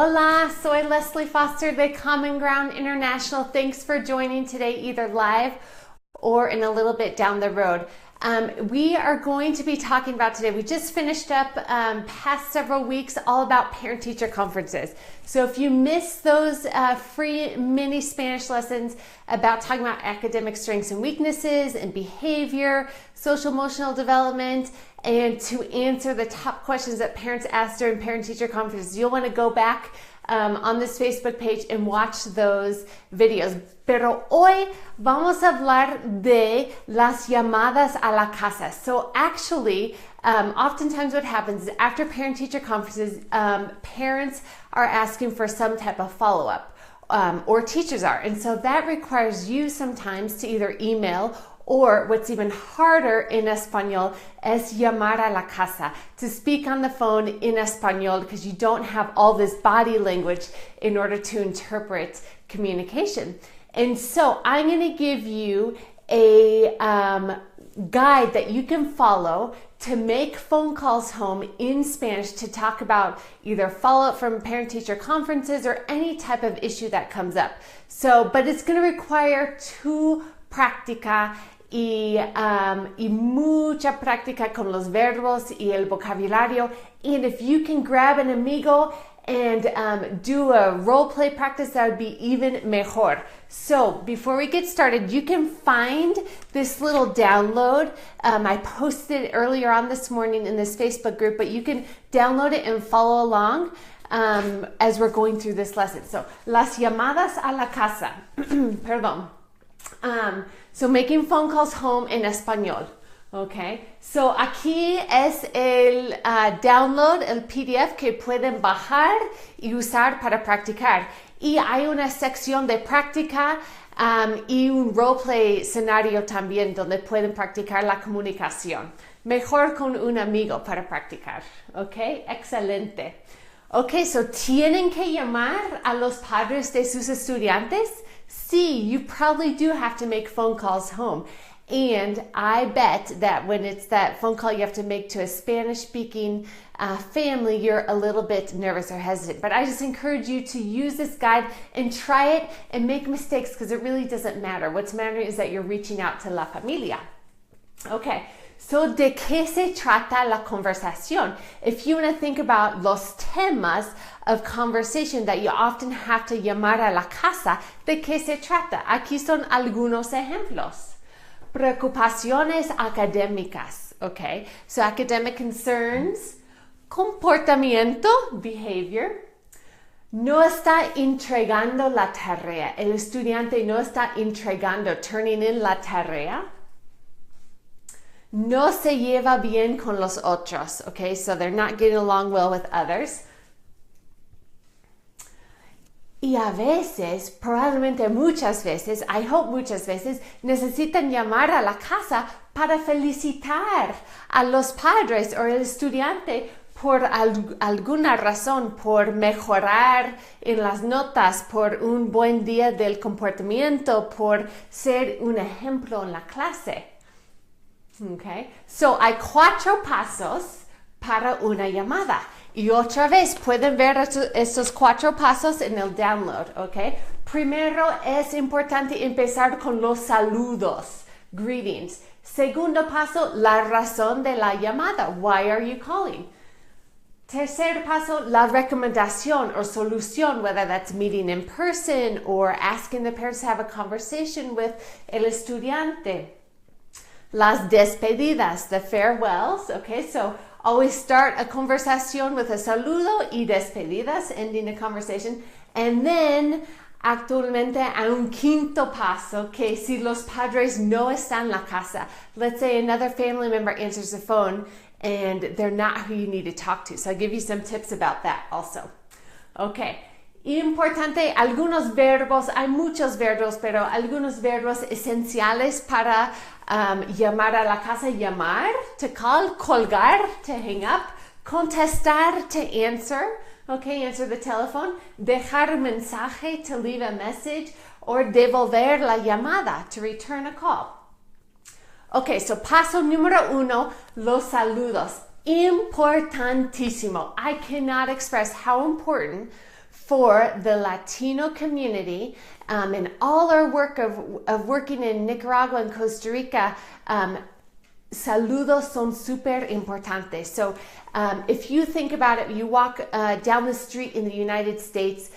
Hola, soy Leslie Foster de Common Ground International. Thanks for joining today, either live or in a little bit down the road. We are going to be talking about today, we just finished up past several weeks all about parent-teacher conferences. So if you missed those free mini Spanish lessons about talking about academic strengths and weaknesses and behavior, social emotional development, and to answer the top questions that parents ask during parent-teacher conferences, you'll want to go back on this Facebook page and watch those videos. Pero hoy vamos a hablar de las llamadas a la casa. So actually, oftentimes what happens is after parent-teacher conferences, parents are asking for some type of follow-up, or teachers are. And so that requires you sometimes to either email, or what's even harder in Espanol es llamar a la casa, to speak on the phone in Espanol because you don't have all this body language in order to interpret communication. And so I'm going to give you a guide that you can follow to make phone calls home in Spanish to talk about either follow-up from parent-teacher conferences or any type of issue that comes up. So, but it's going to require práctica y mucha práctica con los verbos y el vocabulario. And if you can grab an amigo and do a role play practice, that would be even mejor. So before we get started, you can find this little download. I posted it earlier on this morning in this Facebook group, but you can download it and follow along as we're going through this lesson. So, las llamadas a la casa. Perdón. So making phone calls home in español. Okay, so aquí es el download, el PDF que pueden bajar y usar para practicar. Y hay una sección de práctica y un roleplay escenario también donde pueden practicar la comunicación. Mejor con un amigo para practicar. Ok, excelente. Ok, so tienen que llamar a los padres de sus estudiantes. Sí, you probably do have to make phone calls home. And I bet that when it's that phone call you have to make to a Spanish-speaking family, you're a little bit nervous or hesitant. But I just encourage you to use this guide and try it and make mistakes because it really doesn't matter. What's mattering is that you're reaching out to la familia. Okay, so ¿de qué se trata la conversación? If you want to think about los temas of conversation that you often have to llamar a la casa, ¿de qué se trata? Aquí son algunos ejemplos. Preocupaciones académicas, okay? So academic concerns, comportamiento, behavior. No está entregando la tarea. El estudiante no está entregando, turning in la tarea. No se lleva bien con los otros, okay? So they're not getting along well with others. Y a veces, probablemente muchas veces, I hope muchas veces, necesitan llamar a la casa para felicitar a los padres o el estudiante por alguna razón, por mejorar en las notas, por un buen día del comportamiento, por ser un ejemplo en la clase. Okay? So hay 4 pasos para una llamada. Y otra vez, pueden ver estos 4 pasos en el download, ¿ok? Primero, es importante empezar con los saludos, greetings. Segundo paso, la razón de la llamada. Why are you calling? Tercer paso, la recomendación or solución, whether that's meeting in person or asking the parents to have a conversation with el estudiante. Las despedidas, the farewells, okay? So always start a conversation with a saludo y despedidas, ending a conversation. And then, actualmente, a un quinto paso, que si los padres no están en la casa, let's say another family member answers the phone and they're not who you need to talk to. So I'll give you some tips about that also. Okay. Importante, algunos verbos, hay muchos verbos, pero algunos verbos esenciales para llamar a la casa, llamar, to call, colgar, to hang up, contestar, to answer, okay, answer the telephone, dejar un mensaje, to leave a message, or devolver la llamada, to return a call. Okay, so paso número 1, los saludos. Importantísimo. I cannot express how important for the Latino community, in all our work of working in Nicaragua and Costa Rica, saludos son súper importantes. So if you think about it, you walk down the street in the United States,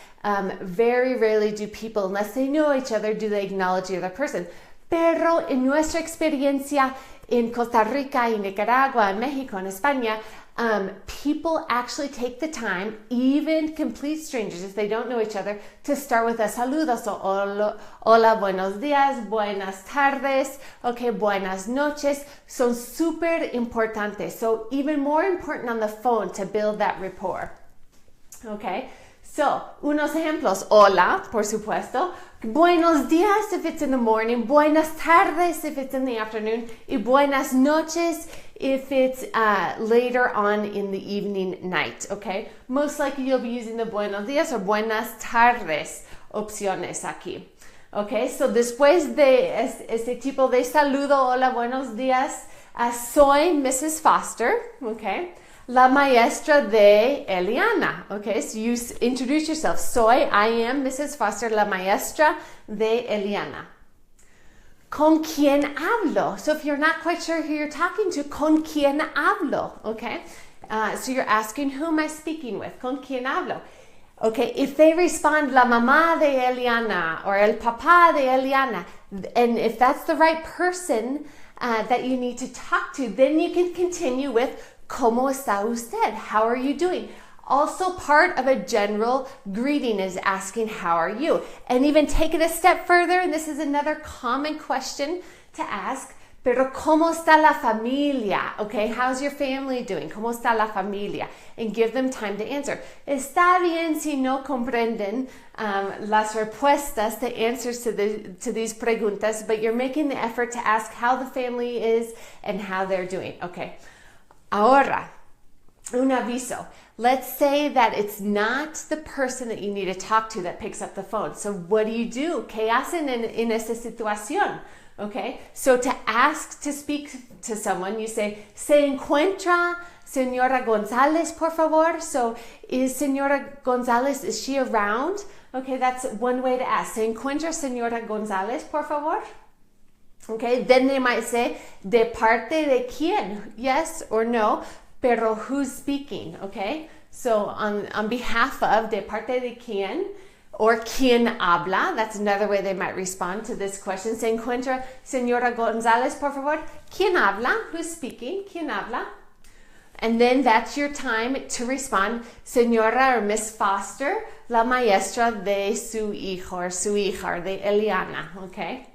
very rarely do people, unless they know each other, do they acknowledge the other person. Pero en nuestra experiencia in Costa Rica, y Nicaragua, and Mexico, and España, people actually take the time, even complete strangers, if they don't know each other, to start with a saludo. So, hola, buenos días, buenas tardes, okay, buenas noches. Son súper importantes. So, even more important on the phone to build that rapport. Okay, so, unos ejemplos. Hola, por supuesto. Buenos días if it's in the morning. Buenas tardes if it's in the afternoon. Y buenas noches if it's later on in the evening, night, okay? Most likely you'll be using the buenos días or buenas tardes opciones aquí. Okay, so después de este tipo de saludo, hola, buenos días, soy Mrs. Foster, okay? La maestra de Eliana, okay? So you introduce yourself. I am Mrs. Foster, la maestra de Eliana. ¿Con quién hablo? So if you're not quite sure who you're talking to, ¿con quién hablo? Okay? So you're asking, who am I speaking with? ¿Con quién hablo? Okay, if they respond, la mamá de Eliana or el papá de Eliana, and if that's the right person that you need to talk to, then you can continue with, ¿Cómo está usted? How are you doing? Also, part of a general greeting is asking, how are you? And even take it a step further, and this is another common question to ask, pero ¿cómo está la familia? Okay, how's your family doing? ¿Cómo está la familia? And give them time to answer. Está bien si no comprenden las respuestas, the answers to these preguntas, but you're making the effort to ask how the family is and how they're doing. Okay. Ahora, un aviso. Let's say that it's not the person that you need to talk to that picks up the phone. So what do? ¿Qué hacen en esta situación? Okay, so to ask to speak to someone, you say, ¿Se encuentra Señora González, por favor? So is Señora González, is she around? Okay, that's one way to ask. ¿Se encuentra Señora González, por favor? Okay, then they might say, ¿de parte de quién? Yes or no, pero who's speaking? Okay, so on behalf of, ¿de parte de quién? Or ¿quién habla? That's another way they might respond to this question. ¿Se encuentra Señora González, por favor? ¿Quién habla? Who's speaking? ¿Quién habla? And then that's your time to respond, Señora or Miss Foster, la maestra de su hijo or su hija, de Eliana, okay?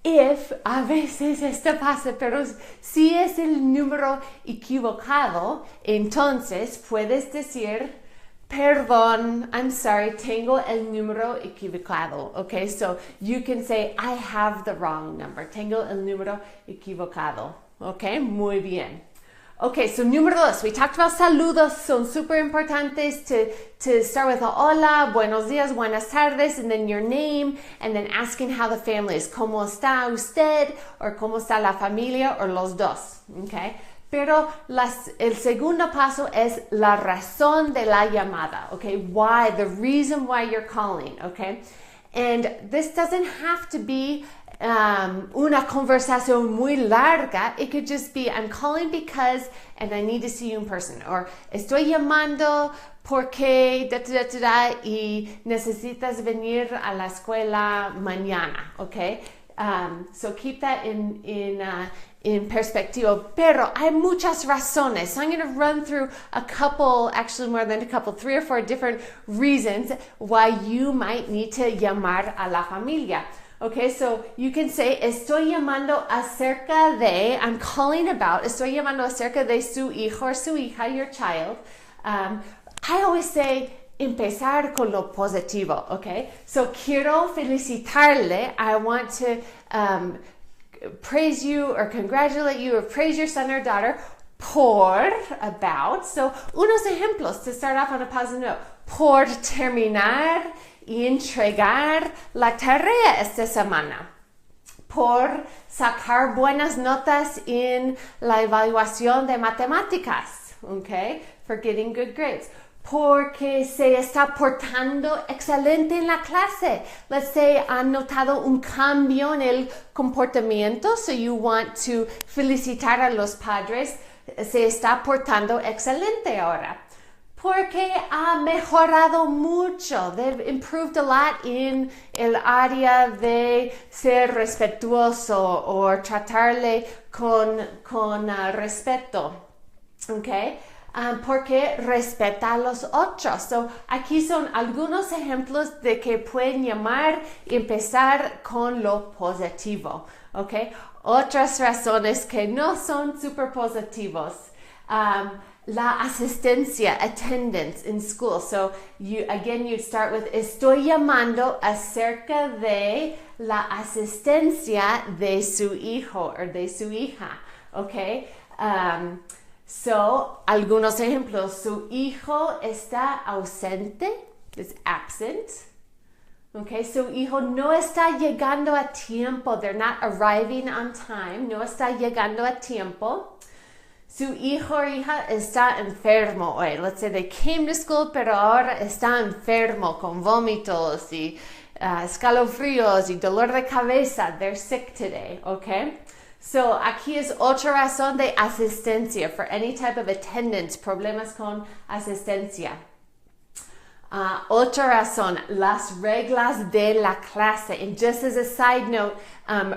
If, a veces esto pasa, pero si es el número equivocado, entonces puedes decir, perdón, I'm sorry, tengo el número equivocado. Okay, so you can say, I have the wrong number. Tengo el número equivocado. Okay, muy bien. Okay, so número dos, we talked about saludos, son super importantes to start with a hola, buenos días, buenas tardes, and then your name, and then asking how the family is. ¿Cómo está usted? Or ¿cómo está la familia? Or los dos. Okay, pero el segundo paso es la razón de la llamada. Okay, why, the reason why you're calling. Okay, and this doesn't have to be una conversación muy larga. It could just be, I'm calling because, and I need to see you in person. Or estoy llamando porque, y necesitas venir a la escuela mañana, okay? So keep that in perspectiva. Pero hay muchas razones. So I'm going to run through a couple, actually more than a couple, 3 or 4 different reasons why you might need to llamar a la familia. Okay, so you can say, estoy llamando acerca de, I'm calling about, estoy llamando acerca de su hijo or su hija, your child. I always say, empezar con lo positivo, okay? So quiero felicitarle, I want to praise you or congratulate you or praise your son or daughter por, about. So unos ejemplos to start off on a positive note. Por terminar y entregar la tarea esta semana, por sacar buenas notas en la evaluación de matemáticas, okay, for getting good grades, porque se está portando excelente en la clase. Let's say han notado un cambio en el comportamiento, so you want to felicitar a los padres. Se está portando excelente ahora. Porque ha mejorado mucho. They've improved a lot en el área de ser respetuoso o tratarle con respeto. Okay? Porque respeta a los otros. So, aquí son algunos ejemplos de que pueden llamar y empezar con lo positivo. Okay? Otras razones que no son super positivos. La asistencia, attendance in school. So, you start with estoy llamando acerca de la asistencia de su hijo o de su hija. Okay? So, algunos ejemplos. Su hijo está ausente, is absent. Okay, su hijo no está llegando a tiempo. They're not arriving on time. No está llegando a tiempo. Su hijo o hija está enfermo hoy. Let's say they came to school, pero ahora está enfermo con vómitos y escalofríos y dolor de cabeza. They're sick today, okay? So, aquí es otra razón de asistencia, for any type of attendance, problemas con asistencia. Otra razón, las reglas de la clase. And just as a side note,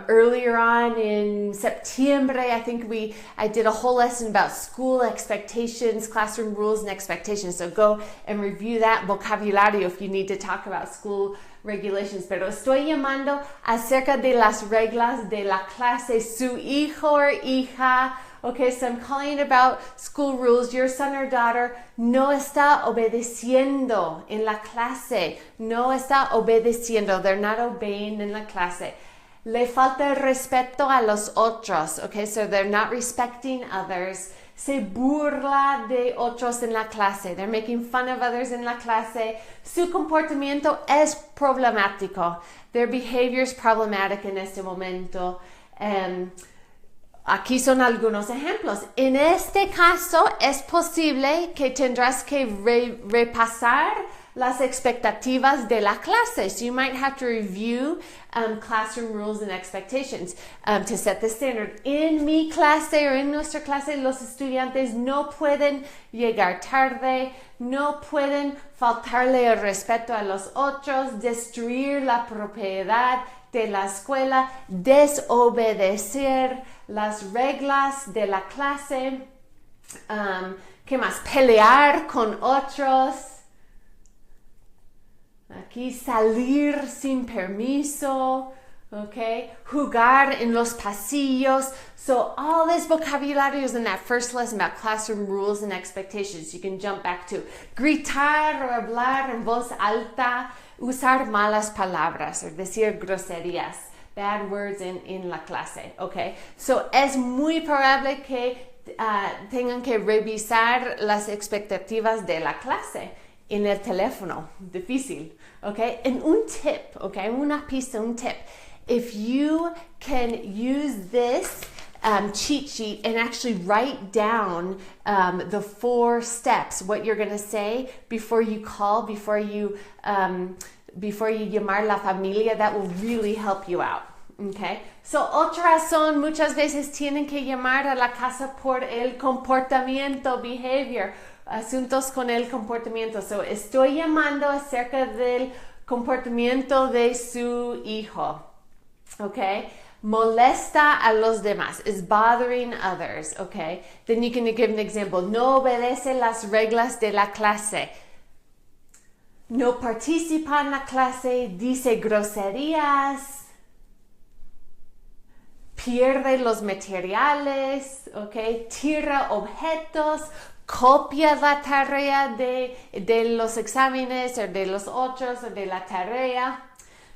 earlier on in September, I think I did a whole lesson about school expectations, classroom rules and expectations. So go and review that vocabulario if you need to talk about school regulations. Pero estoy llamando acerca de las reglas de la clase. Su hijo o hija. Okay, so I'm calling about school rules. Your son or daughter no está obedeciendo en la clase. No está obedeciendo. They're not obeying in la clase. Le falta respeto a los otros. Okay, so they're not respecting others. Se burla de otros en la clase. They're making fun of others in la clase. Su comportamiento es problemático. Their behavior is problematic en este momento. Aquí son algunos ejemplos. En este caso, es posible que tendrás que repasar las expectativas de la clase. So you might have to review classroom rules and expectations to set the standard. En mi clase o en nuestra clase, los estudiantes no pueden llegar tarde, no pueden faltarle el respeto a los otros, destruir la propiedad de la escuela, desobedecer las reglas de la clase, ¿qué más? Pelear con otros, aquí salir sin permiso, okay? Jugar en los pasillos. So all this vocabulary is in that first lesson about classroom rules and expectations. You can jump back to gritar o hablar en voz alta, usar malas palabras o decir groserías, bad words en la clase, okay? So es muy probable que tengan que revisar las expectativas de la clase en el teléfono. Difícil, okay? And un tip, okay? Una pista, un tip. If you can use this cheat sheet and actually write down the 4 steps, what you're going to say before you call, before you llamar la familia, that will really help you out. Okay? So, otra razón, muchas veces tienen que llamar a la casa por el comportamiento, behavior, asuntos con el comportamiento. So, estoy llamando acerca del comportamiento de su hijo. Okay? Molesta a los demás, is bothering others, okay? Then you can give an example. No obedece las reglas de la clase. No participa en la clase, dice groserías, pierde los materiales, okay? Tira objetos, copia la tarea de los exámenes o de los otros o de la tarea.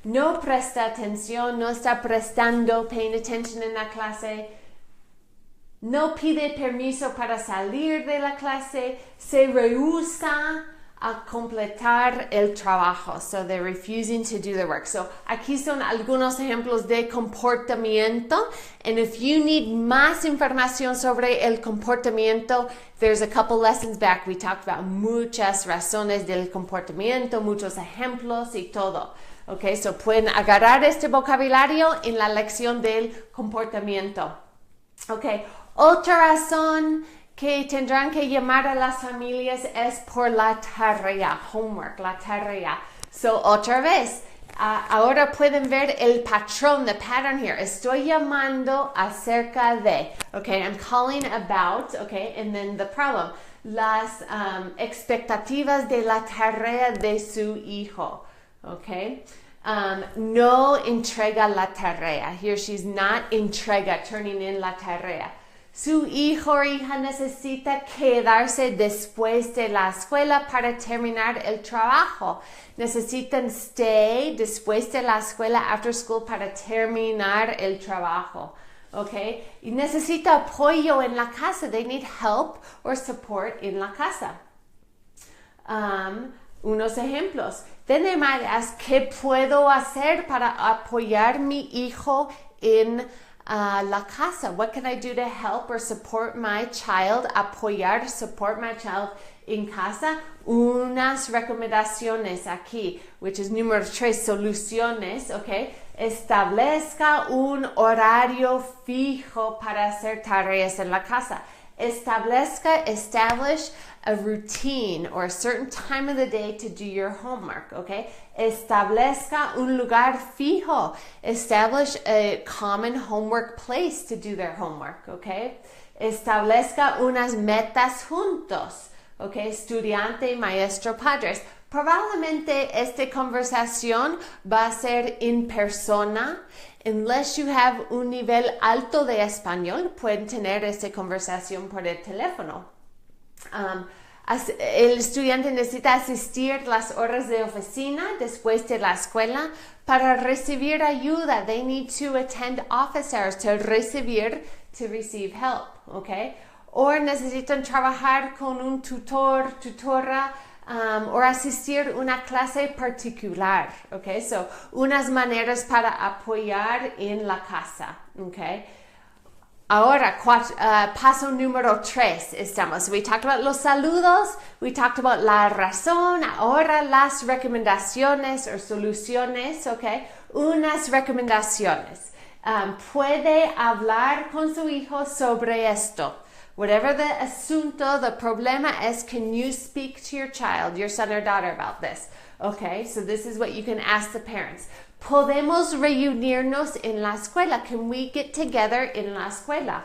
No presta atención, no está prestando, paying attention en la clase. No pide permiso para salir de la clase. Se rehúsa a completar el trabajo. So they're refusing to do their work. So aquí son algunos ejemplos de comportamiento. And if you need más información sobre el comportamiento, there's a couple lessons back. We talked about muchas razones del comportamiento, muchos ejemplos y todo. Okay, so pueden agarrar este vocabulario en la lección del comportamiento. Okay, otra razón que tendrán que llamar a las familias es por la tarea, homework, la tarea. So, otra vez, ahora pueden ver el patrón, the pattern here. Estoy llamando acerca de, okay, I'm calling about, okay, and then the problem, las expectativas de la tarea de su hijo, okay. No entrega la tarea. Here she's not entrega, turning in la tarea. Su hijo o hija necesita quedarse después de la escuela para terminar el trabajo. Necesitan stay después de la escuela, after school, para terminar el trabajo. Okay? Y necesita apoyo en la casa. They need help or support in la casa. Unos ejemplos. De llamadas, ¿qué puedo hacer para apoyar a mi hijo en la casa? What can I do to help or support my child? Apoyar, support my child en casa. Unas recomendaciones aquí, which is número 3, soluciones, okay? Establezca un horario fijo para hacer tareas en la casa. Establish a routine or a certain time of the day to do your homework, okay? Establezca un lugar fijo. Establish a common homework place to do their homework, okay? Establezca unas metas juntos, okay? Estudiante, maestro, padres. Probablemente esta conversación va a ser en persona. Unless you have un nivel alto de español, pueden tener esta conversación por el teléfono. El estudiante necesita asistir las horas de oficina después de la escuela para recibir ayuda. They need to attend office hours to receive help, okay? O necesitan trabajar con un tutor, tutora, o asistir una clase particular, okay? So, unas maneras para apoyar en la casa, okay? Ahora, paso número 3 estamos. We talked about los saludos, we talked about la razón, ahora las recomendaciones o soluciones, okay? Unas recomendaciones. Puede hablar con su hijo sobre esto. Whatever the asunto, the problema es, can you speak to your child, your son or daughter about this? Okay, so this is what you can ask the parents. Podemos reunirnos en la escuela. Can we get together en la escuela?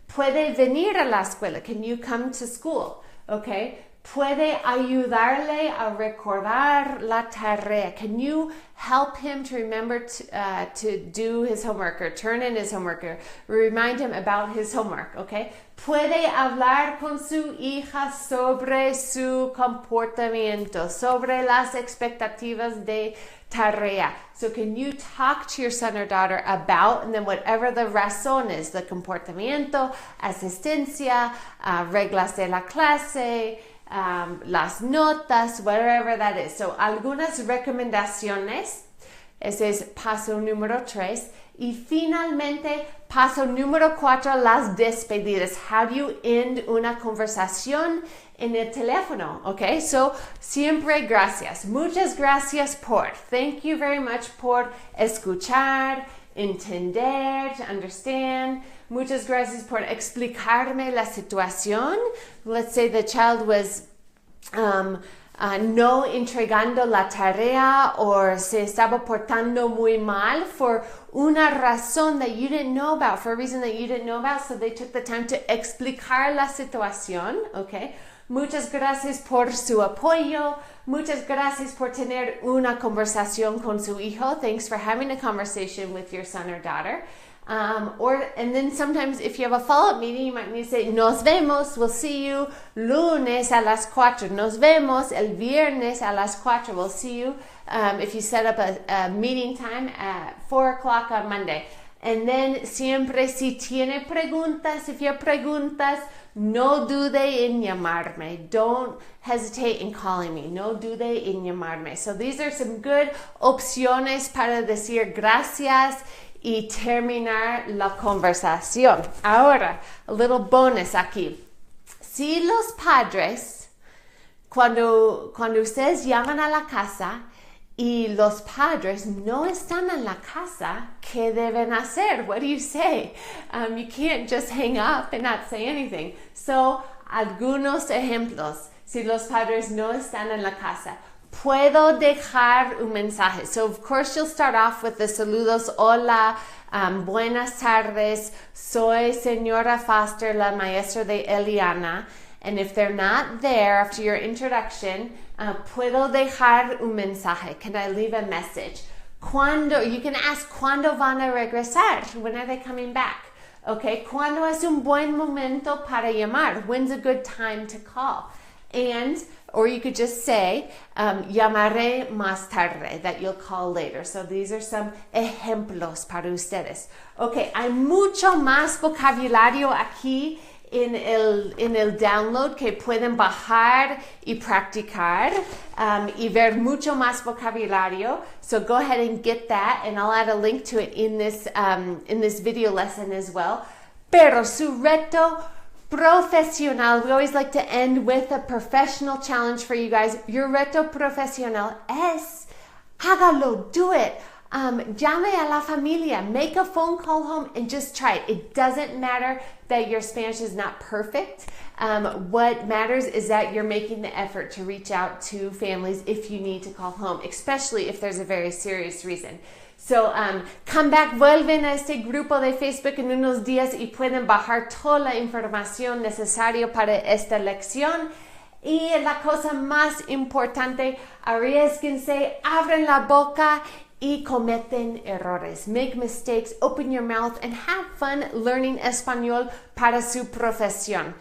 Puede venir a la escuela. Can you come to school? Okay. Puede ayudarle a recordar la tarea. Can you help him to remember to do his homework or turn in his homework or remind him about his homework, okay? Puede hablar con su hija sobre su comportamiento, sobre las expectativas de tarea. So can you talk to your son or daughter about, and then whatever the razón is, the comportamiento, asistencia, reglas de la clase, las notas, whatever that is. So, algunas recomendaciones. Ese es paso número 3. Y finalmente, paso número 4, las despedidas. How do you end una conversación en el teléfono? Okay, so siempre gracias. Muchas gracias por. Thank you very much por escuchar, entender, understand. Muchas gracias por explicarme la situación. Let's say the child was no entregando la tarea or se estaba portando muy mal for una razón that you didn't know about, for a reason that you didn't know about, so they took the time to explicar la situación, okay? Muchas gracias por su apoyo. Muchas gracias por tener una conversación con su hijo. Thanks for having a conversation with your son or daughter. And then sometimes if you have a follow-up meeting, you might need to say, nos vemos, we'll see you lunes a las 4. Nos vemos el viernes a las 4. We'll see you if you set up a meeting time at 4 o'clock on Monday. And then siempre si tiene preguntas, if you have preguntas, no dude en llamarme. Don't hesitate in calling me. No dude en llamarme. So these are some good opciones para decir gracias y terminar la conversación. Ahora, a little bonus aquí. Si los padres, cuando ustedes llaman a la casa y los padres no están en la casa, ¿qué deben hacer? What do you say? You can't just hang up and not say anything. So, algunos ejemplos. Si los padres no están en la casa, puedo dejar un mensaje. So, of course, you'll start off with the saludos. Hola, buenas tardes. Soy señora Foster, la maestra de Eliana. And if they're not there after your introduction, puedo dejar un mensaje. Can I leave a message? You can ask, ¿cuándo van a regresar? When are they coming back? Okay, ¿cuándo es un buen momento para llamar? When's a good time to call? Or you could just say, llamaré más tarde, that you'll call later. So these are some ejemplos para ustedes. Okay, hay mucho más vocabulario aquí en el download que pueden bajar y practicar y ver mucho más vocabulario. So go ahead and get that, and I'll add a link to it in this video lesson as well. Pero su reto profesional, we always like to end with a professional challenge for you guys. Your reto profesional es, hágalo, do it. Llame a la familia, make a phone call home and just try it. It doesn't matter that your Spanish is not perfect. What matters is that you're making the effort to reach out to families if you need to call home, especially if there's a very serious reason. So come back, vuelven a este grupo de Facebook en unos días y pueden bajar toda la información necesaria para esta lección. Y la cosa más importante, arriésguense, abren la boca y cometen errores. Make mistakes, open your mouth, and have fun learning español para su profesión.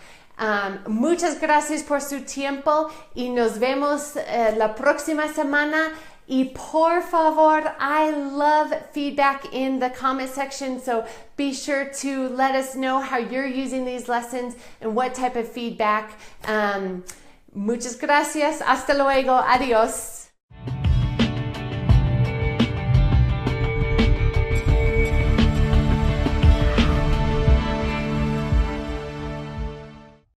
Muchas gracias por su tiempo y nos vemos la próxima semana. Y por favor, I love feedback in the comment section, so be sure to let us know how you're using these lessons and what type of feedback. Muchas gracias. Hasta luego. Adiós.